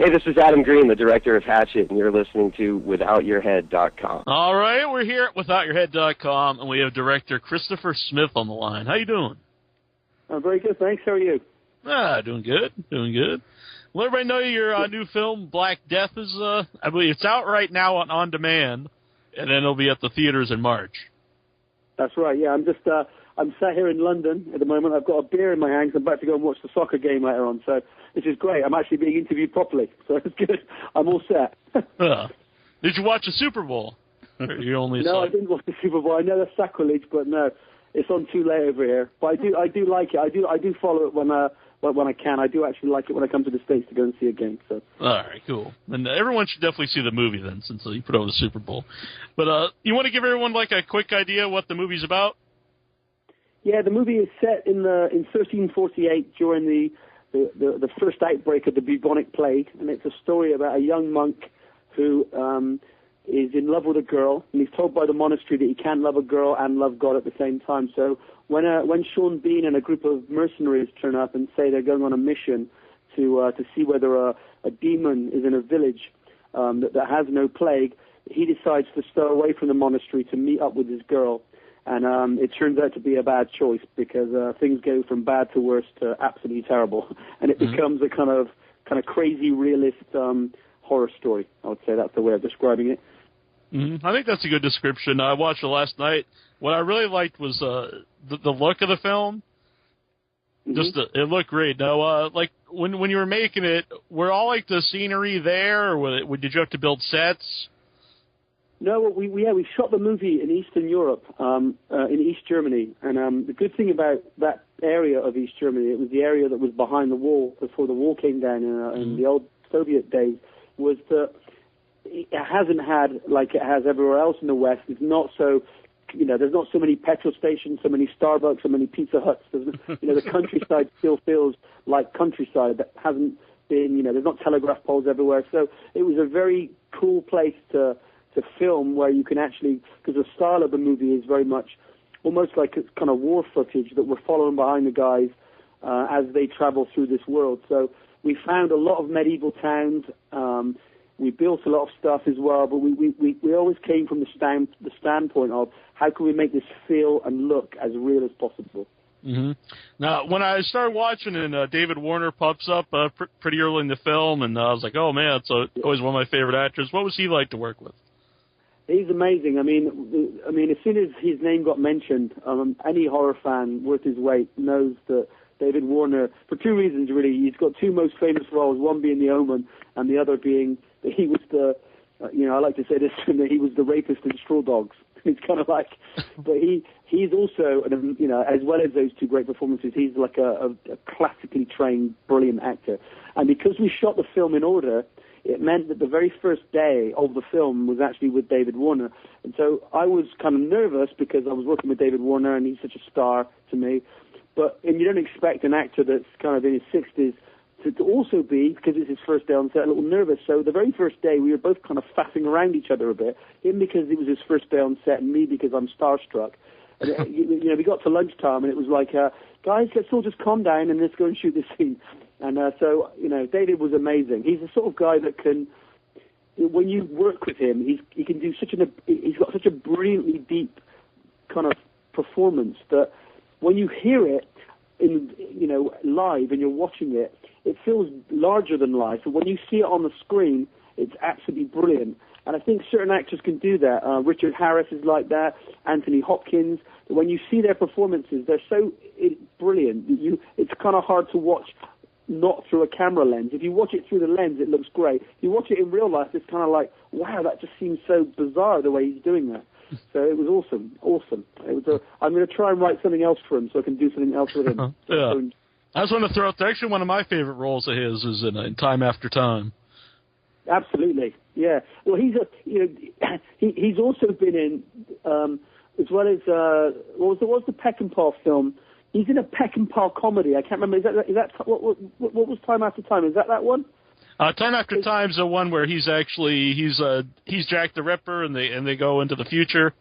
Hey, this is Adam Green, the director of Hatchet, and you're listening to WithoutYourHead.com. All right, we're here at WithoutYourHead.com, and we have director Christopher Smith on the line. How you doing? I'm very good, thanks. How are you? Doing good, doing good. Well, everybody know your new film, Black Death, is, I believe it's out right now on demand, and then it'll be at the theaters in March. That's right, yeah. I'm sat here in London at the moment. I've got a beer in my hand. I'm about to go and watch the soccer game later on, so this is great. I'm actually being interviewed properly, so it's good. I'm all set. Did you watch the Super Bowl? You only No, I didn't watch the Super Bowl. I know that's sacrilege, but no, it's on too late over here. But I do like it. I do follow it when I can. I do actually like it when I come to the States to go and see a game. So. All right, cool. And everyone should definitely see the movie then, since you put over the Super Bowl. But you want to give everyone like a quick idea what the movie's about? Yeah, the movie is set in 1348 during the first outbreak of the bubonic plague, and it's a story about a young monk who is in love with a girl, and he's told by the monastery that he can't love a girl and love God at the same time. So when Sean Bean and a group of mercenaries turn up and say they're going on a mission to see whether a demon is in a village that has no plague, he decides to stow away from the monastery to meet up with his girl. And it turns out to be a bad choice because things go from bad to worse to absolutely terrible, and it becomes a kind of crazy realist horror story. I would say that's the way of describing it. Mm-hmm. I think that's a good description. I watched it last night. What I really liked was the look of the film. Mm-hmm. It looked great. Now, like when you were making it, were all like the scenery there, or did you have to build sets? No, we shot the movie in Eastern Europe, in East Germany, and the good thing about that area of East Germany, it was the area that was behind the wall before the wall came down in the old Soviet days, was that it hasn't had, like it has everywhere else in the West, it's not so, there's not so many petrol stations, so many Starbucks, so many Pizza Huts. The countryside still feels like countryside that hasn't been, there's not telegraph poles everywhere. So it was a very cool place to film where you can actually, because the style of the movie is very much almost like it's kind of war footage that we're following behind the guys as they travel through this world. So we found a lot of medieval towns. We built a lot of stuff as well, but we always came from the standpoint of how can we make this feel and look as real as possible. Mm-hmm. Now, when I started watching and David Warner pops up pretty early in the film, and I was like, oh man, it's always one of my favorite actors. What was he like to work with? He's amazing. I mean, as soon as his name got mentioned, any horror fan worth his weight knows that David Warner, for two reasons really. He's got two most famous roles, one being The Omen, and the other being that he was the, I like to say this, that he was the rapist in Straw Dogs. It's kind of like, but he's also, as well as those two great performances, he's like a classically trained, brilliant actor. And because we shot the film in order, it meant that the very first day of the film was actually with David Warner. And so I was kind of nervous because I was working with David Warner and he's such a star to me. And you don't expect an actor that's kind of in his 60s to also be, because it's his first day on set, a little nervous. So the very first day we were both kind of faffing around each other a bit, him because it was his first day on set and me because I'm starstruck. And we got to lunchtime and it was like, guys, let's all just calm down and let's go and shoot this scene. And so, David was amazing. He's the sort of guy that can, when you work with him, he can do he's got such a brilliantly deep kind of performance that when you hear it live and you're watching it, it feels larger than life. But when you see it on the screen, it's absolutely brilliant. And I think certain actors can do that. Richard Harris is like that. Anthony Hopkins. When you see their performances, they're so brilliant. It's kind of hard to watch not through a camera lens. If you watch it through the lens, it looks great. If you watch it in real life, it's kind of like, wow, that just seems so bizarre the way he's doing that. So it was awesome. I'm going to try and write something else for him so I can do something else with him. Yeah. I just want to throw out there, actually one of my favorite roles of his is in Time After Time. Absolutely, yeah. Well, he's also been in, as well as, what was the Peckinpah film? He's in a Peckinpah comedy. I can't remember. Is that what was Time After Time? Is that one? Time After Time's the one where he's Jack the Ripper, and they go into the future.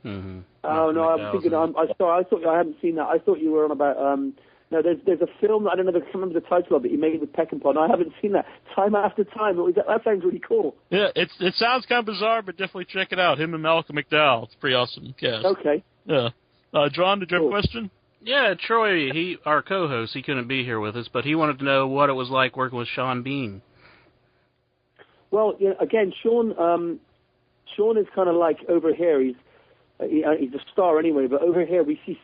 Mm-hmm. Oh no, I'm thinking. I thought I hadn't seen that. I thought you were on about No, there's a film, I don't know, I can't remember the title of it, he made with Peckinpah, and I haven't seen that. Time After Time, that sounds really cool. Yeah, it sounds kind of bizarre, but definitely check it out. Him and Malcolm McDowell. It's pretty awesome cast. Okay. Yeah. John, did you have a question? Yeah, Troy, our co-host, he couldn't be here with us, but he wanted to know what it was like working with Sean Bean. Well, again, Sean is kind of like over here. He's a star anyway, but over here we see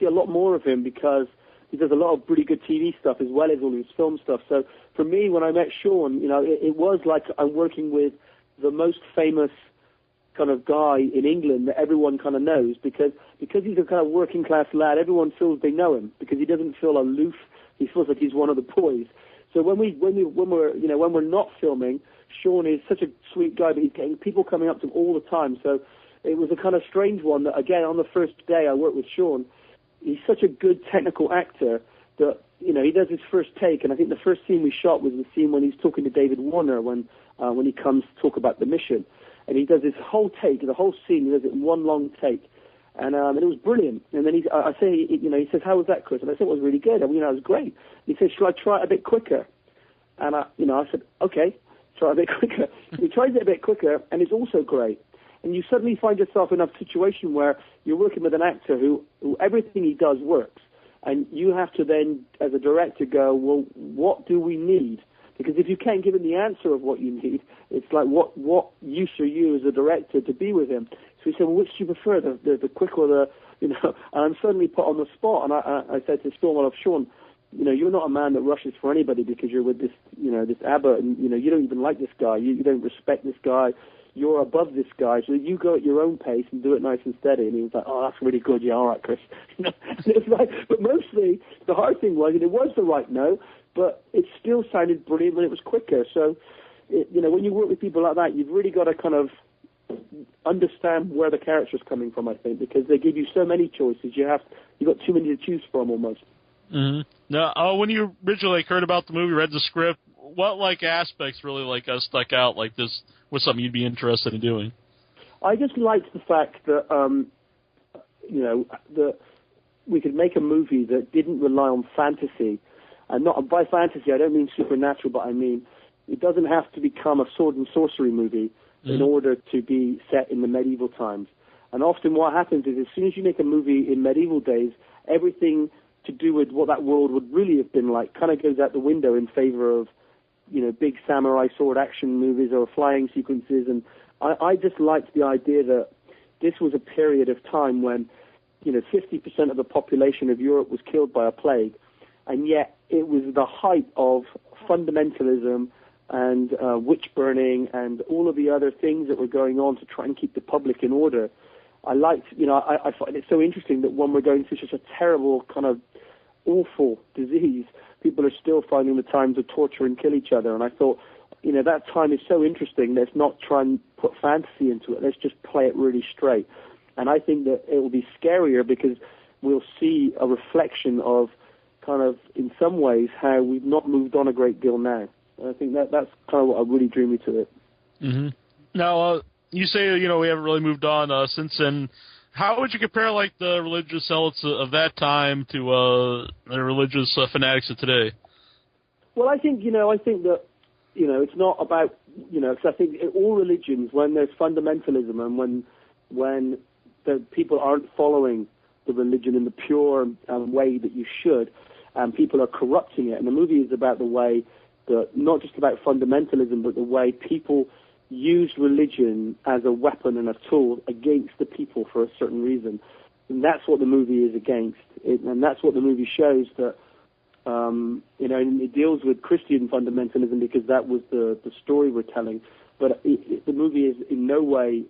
a lot more of him because he does a lot of really good TV stuff as well as all his film stuff. So for me, when I met Sean, it was like I'm working with the most famous kind of guy in England that everyone kind of knows because he's a kind of working class lad. Everyone feels they know him because he doesn't feel aloof. He feels like he's one of the boys. So when we're not filming, Sean is such a sweet guy, but he's getting people coming up to him all the time. So it was a kind of strange one that, again, on the first day I worked with Sean, he's such a good technical actor that, he does his first take, and I think the first scene we shot was the scene when he's talking to David Warner when he comes to talk about the mission. And he does this whole take, the whole scene, he does it in one long take. And it was brilliant. And then he says, how was that, Chris? And I said, it was really good. It was great. He said, should I try it a bit quicker? And I said, okay, try it a bit quicker. He tries it a bit quicker, and it's also great. And you suddenly find yourself in a situation where you're working with an actor who everything he does works. And you have to then, as a director, go, well, what do we need? Because if you can't give him the answer of what you need, it's like, what use are you as a director to be with him? So he said, well, which do you prefer, the quick or the, and I'm suddenly put on the spot, and I said to Sean, you're not a man that rushes for anybody because you're with this, this Abbott, and, you don't even like this guy, you don't respect this guy, you're above this guy, so you go at your own pace and do it nice and steady. And he was like, oh, that's really good, yeah, all right, Chris. And it was like, but mostly, the hard thing was, and it was the right no, but it still sounded brilliant when it was quicker. So, when you work with people like that, you've really got to kind of understand where the character's coming from, I think, because they give you so many choices. You've got too many to choose from almost. Mm-hmm. Now, when you originally heard about the movie, read the script, what aspects really stuck out like this was something you'd be interested in doing? I just liked the fact that that we could make a movie that didn't rely on fantasy, and not by fantasy I don't mean supernatural, but I mean it doesn't have to become a sword and sorcery movie in order to be set in the medieval times. And often what happens is as soon as you make a movie in medieval days, everything to do with what that world would really have been like kind of goes out the window in favor of big samurai sword action movies or flying sequences. And I just liked the idea that this was a period of time when 50% of the population of Europe was killed by a plague, and yet it was the height of fundamentalism and witch burning and all of the other things that were going on to try and keep the public in order. I liked, I find it so interesting that when we're going through such a terrible kind of awful disease, people are still finding the time to torture and kill each other. And I thought, that time is so interesting. Let's not try and put fantasy into it. Let's just play it really straight. And I think that it will be scarier because we'll see a reflection of kind of, in some ways, how we've not moved on a great deal now. And I think that's kind of what really drew me to it. Mm-hmm. Now, you say, we haven't really moved on since then. How would you compare, the religious zealots of that time to the religious fanatics of today? Well, I think that, it's not about, because I think all religions, when there's fundamentalism and when the people aren't following the religion in the pure way that you should, and people are corrupting it. And the movie is about the way that, not just about fundamentalism, but the way people use religion as a weapon and a tool against the people for a certain reason. And that's what the movie is against. And that's what the movie shows, that, and it deals with Christian fundamentalism because that was the story we're telling. But the movie is in no way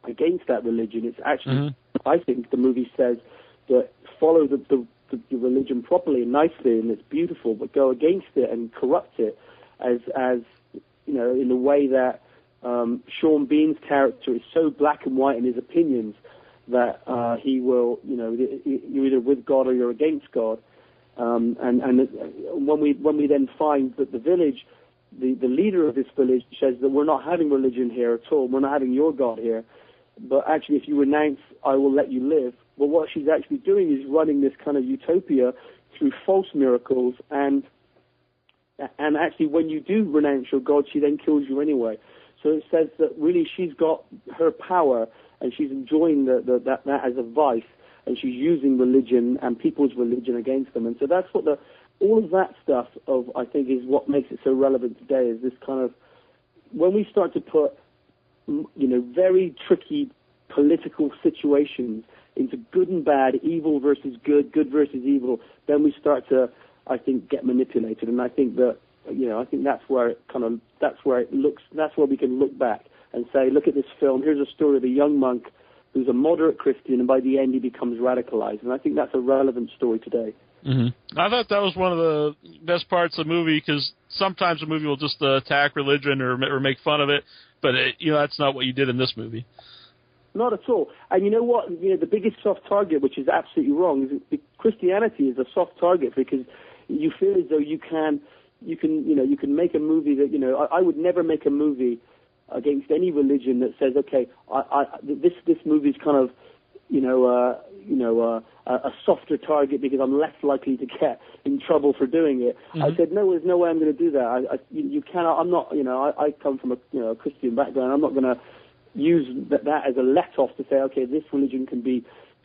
against that religion. It's actually, I think the movie says that follow the religion properly and nicely, and it's beautiful, but go against it and corrupt it as in a way that Sean Bean's character is so black and white in his opinions that he will, you're either with God or you're against God. And when we then find that the village, the leader of this village says that we're not having religion here at all, we're not having your God here, but actually if you renounce, I will let you live. Well, what she's actually doing is running this kind of utopia through false miracles, and actually when you do renounce your God, she then kills you anyway. So it says that really she's got her power, and she's enjoying that as a vice, and she's using religion and people's religion against them. And so that's what all of that stuff I think is what makes it so relevant today, is this kind of, when we start to put, very tricky political situations into good and bad, evil versus good, good versus evil, then we start to, I think, get manipulated. And I think that, I think that's where we can look back and say, look at this film, here's a story of a young monk who's a moderate Christian, and by the end he becomes radicalized. And I think that's a relevant story today. Mm-hmm. I thought that was one of the best parts of the movie, because sometimes a movie will just attack religion or make fun of it, but that's not what you did in this movie. Not at all. And you know what? The biggest soft target, which is absolutely wrong, is Christianity is a soft target, because you feel as though you can make a movie that, I would never make a movie against any religion that says, okay, this movie's kind of, a softer target because I'm less likely to get in trouble for doing it. Mm-hmm. I said, no, there's no way I'm going to do that. You cannot. I'm not. I come from a Christian background. I'm not going to use that as a let-off to say, okay, this religion can be,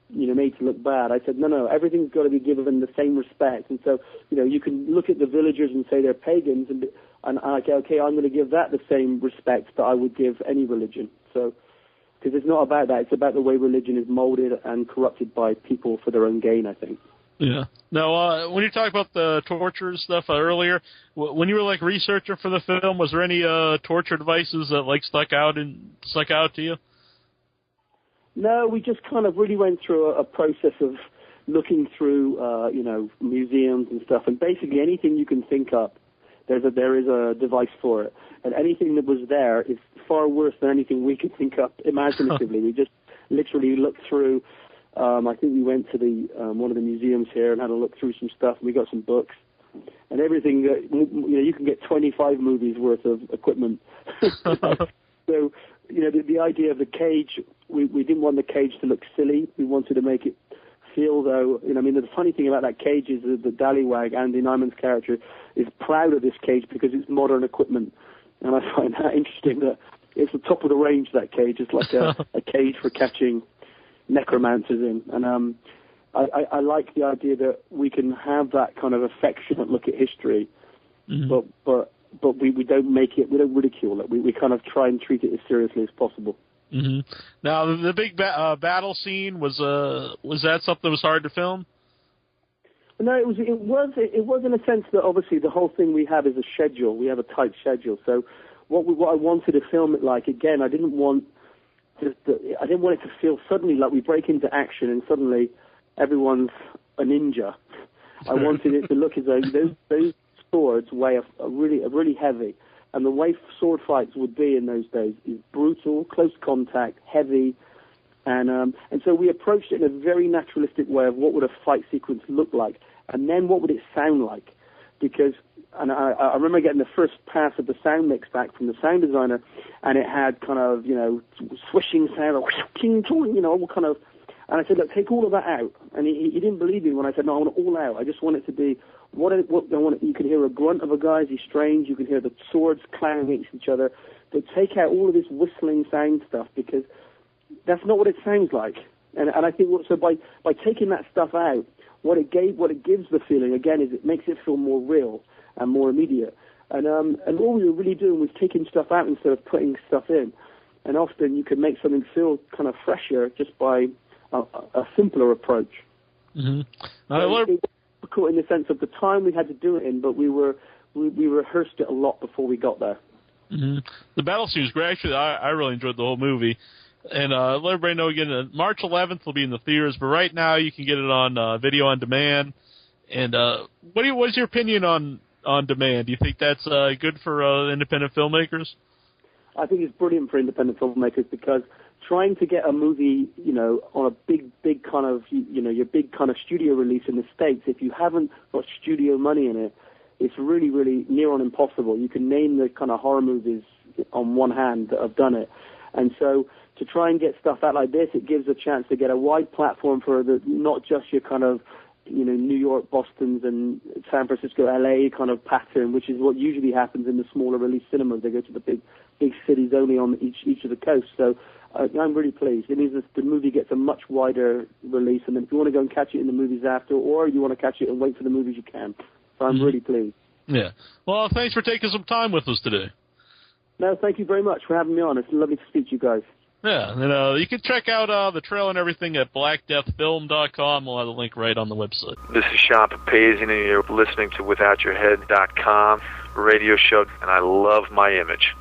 made to look bad. I said, no, everything's got to be given the same respect. And so, you can look at the villagers and say they're pagans, and I say, okay, I'm going to give that the same respect that I would give any religion. So, because it's not about that. It's about the way religion is molded and corrupted by people for their own gain, I think. Yeah. Now, when you talked about the torture stuff earlier, when you were researcher for the film, was there any torture devices that stuck out to you? No, we just kind of really went through a process of looking through, museums and stuff, and basically anything you can think up, there is a device for it, and anything that was there is far worse than anything we could think up imaginatively. We just literally looked through. I think we went to one of the museums here and had a look through some stuff, and we got some books and everything. You can get 25 movies worth of equipment. So, the idea of the cage, we didn't want the cage to look silly. We wanted to make it feel, though, the funny thing about that cage is that the Dallywag, Andy Nyman's character, is proud of this cage because it's modern equipment. And I find that interesting, that it's the top of the range, that cage. It's like a cage for catching necromancers in. And I like the idea that we can have that kind of affectionate look at history, mm-hmm. but we don't we don't ridicule it. We kind of try and treat it as seriously as possible. Mm-hmm. Now, the big battle scene, was that something that was hard to film? No, it was in a sense that obviously the whole thing we have is a schedule. We have a tight schedule. So what I wanted to film it like, again, I didn't want it to feel suddenly like we break into action and suddenly everyone's a ninja. I wanted it to look as though those swords weigh really heavy. And the way sword fights would be in those days is brutal, close contact, heavy, and so we approached it in a very naturalistic way of what would a fight sequence look like, and then what would it sound like, because I remember getting the first pass of the sound mix back from the sound designer, and it had kind of swishing sound, all kind of. And I said, look, take all of that out. And he didn't believe me when I said, no, I want it all out. I just want it to be what I want. You can hear a grunt of a guy as he's strange. You can hear the swords clanging against each other. But take out all of this whistling sound stuff, because that's not what it sounds like. And I think so by taking that stuff out, what it gives the feeling again is it makes it feel more real and more immediate. And all we were really doing was taking stuff out instead of putting stuff in. And often you can make something feel kind of fresher just by a simpler approach. Mm-hmm. It was difficult in the sense of the time we had to do it in, but we rehearsed it a lot before we got there. Mm-hmm. The battle scene was great. Actually, I really enjoyed the whole movie. And let everybody know again, March 11th will be in the theaters, but right now you can get it on video on demand. And what's your opinion on demand? Do you think that's good for independent filmmakers? I think it's brilliant for independent filmmakers, because trying to get a movie, on a big kind of, your big kind of studio release in the States, if you haven't got studio money in it, it's really, really near on impossible. You can name the kind of horror movies on one hand that have done it. And so to try and get stuff out like this, it gives a chance to get a wide platform for not just your kind of New York, Boston's, and San Francisco, LA kind of pattern, which is what usually happens in the smaller release cinemas. They go to the big cities only on each of the coasts. So I'm really pleased. It means that the movie gets a much wider release, and then if you want to go and catch it in the movies after, or you want to catch it and wait for the movies, you can. So I'm really pleased. Yeah. Well, thanks for taking some time with us today. No, thank you very much for having me on. It's lovely to speak to you guys. Yeah, and you can check out the trailer and everything at blackdeathfilm.com. We'll have the link right on the website. This is Sean Papazian, and you're listening to WithoutYourHead.com radio show, and I love my image.